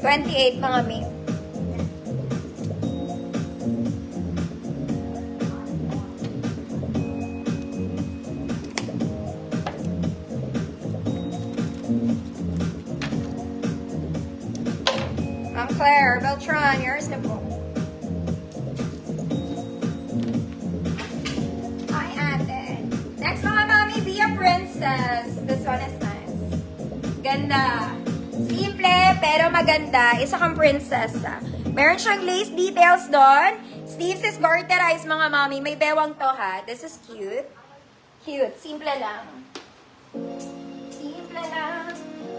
28, mga mi. Ma'am Claire Beltran, yours na po. Hi, ate. Next, mga mami, be a princess. This one is nice. Ganda. Simple, pero maganda. Isa kang prinsesa. Meron siyang lace details doon. Sleeves is garterized, mga mami. May bewang to, ha. This is cute. Cute. Simple lang. Simple lang.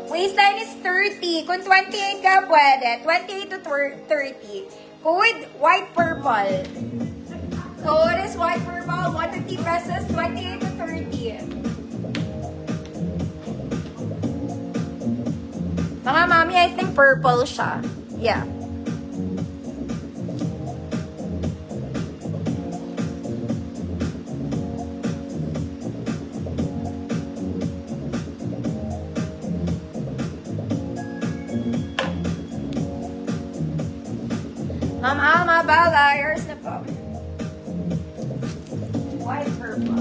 Waistline is 30. Kung 28 ka, pwede. 28 to 30. Code, white purple. Code is white purple. 150 pesos. 28 to 30. Mga mami, I think purple siya. Yeah. Ma'am Alma Bala, yours na po. White purple.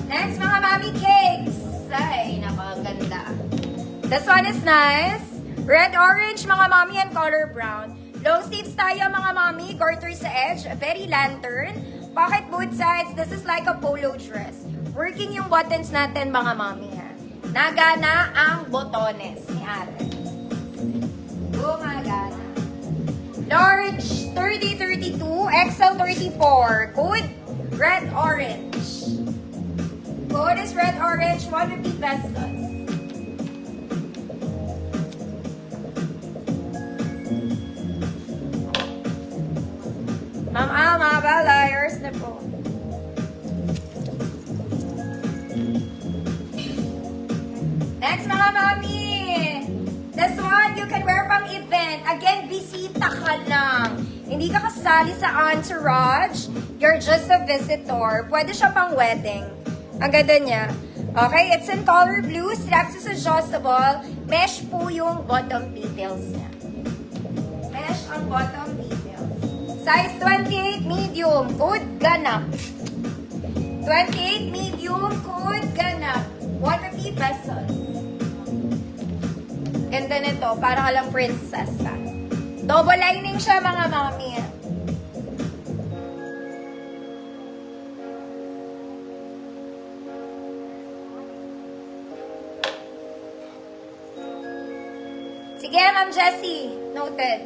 Next, mga mami cakes. Ay, napakaganda. This one is nice. Red orange, mga mami, and color brown. Long sleeves tayo, mga mami. Garter sa edge. Very lantern. Pocket both sides. This is like a polo dress. Working yung buttons natin, mga mami, ha. Nagana ang botones ni ate. Gumagana. Large, 30-32. XL, 34. Code, red orange. Code is red orange, 150 pesos. Ma'am Alma, balayers na po. Next, mga mami. This one, you can wear pang event. Again, bisita ka lang. Hindi ka kasali sa entourage. You're just a visitor. Pwede siya pang wedding. Ang ganda niya. Okay, it's in color blue. Straps is adjustable. Mesh po yung bottom details niya. Mesh ang bottom details. Size 28 medium. Code ganap. 28 medium. Code ganap. 150 pesos. Ganda nito. Parang alang prinsesa. Double lining siya, mga mami. Sige, Ma'am Jessie. Noted.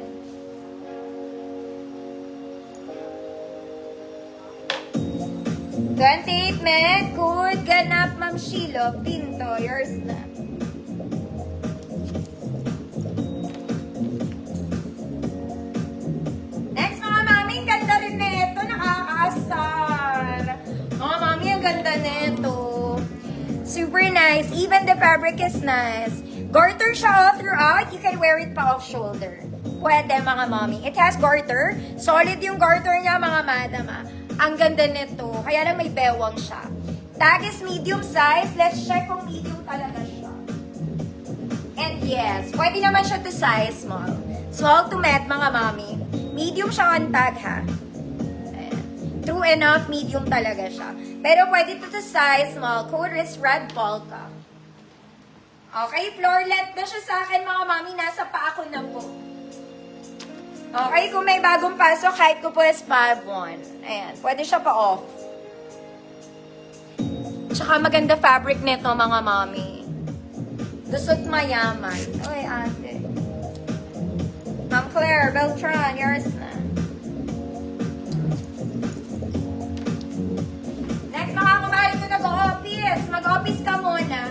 $28 med. Good. Ganap, Ma'am Shilo. Pinto. Yours na. Next, mga mami. Ganda rin na ito. Nakakaasar. Mga mami, ang ganda na ito. Super nice. Even the fabric is nice. Garter siya all throughout. You can wear it pa off shoulder. Pwede, mga mommy. It has garter. Solid yung garter niya, mga madam. Ang ganda nito. Kaya lang may bewang siya. Tag is medium size. Let's check kung medium talaga siya. And yes, pwede naman siya to size small. Small to med, mga mommy. Medium siya on tag, ha. Ayan. True enough, medium talaga siya. Pero pwede to size small. Code is red polka. Okay, floor length na siya sa akin, mga mami. Nasa pa ako na po. Okay, kung may bagong pasok, height ko po is 5'1". Ayan, pwede siya pa off. Tsaka maganda fabric nito, mga mami. Gusto't mayaman. Oy, ate. Ma'am Claire Beltran, yours na. Next, mga kumari ko nag-office. Mag-office ka muna.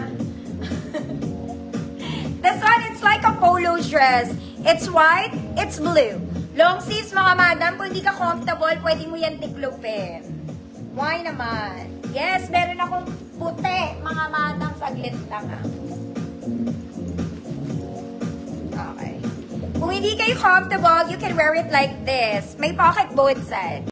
This one, it's like a polo dress. It's white, it's blue. Long sleeves, mga madam. Kung hindi ka comfortable, pwede mo yan tiklopin. Why naman? Yes, meron akong puti, mga madam. Saglit lang, ha. Okay. Kung hindi kayo comfortable, you can wear it like this. May pocket both sides.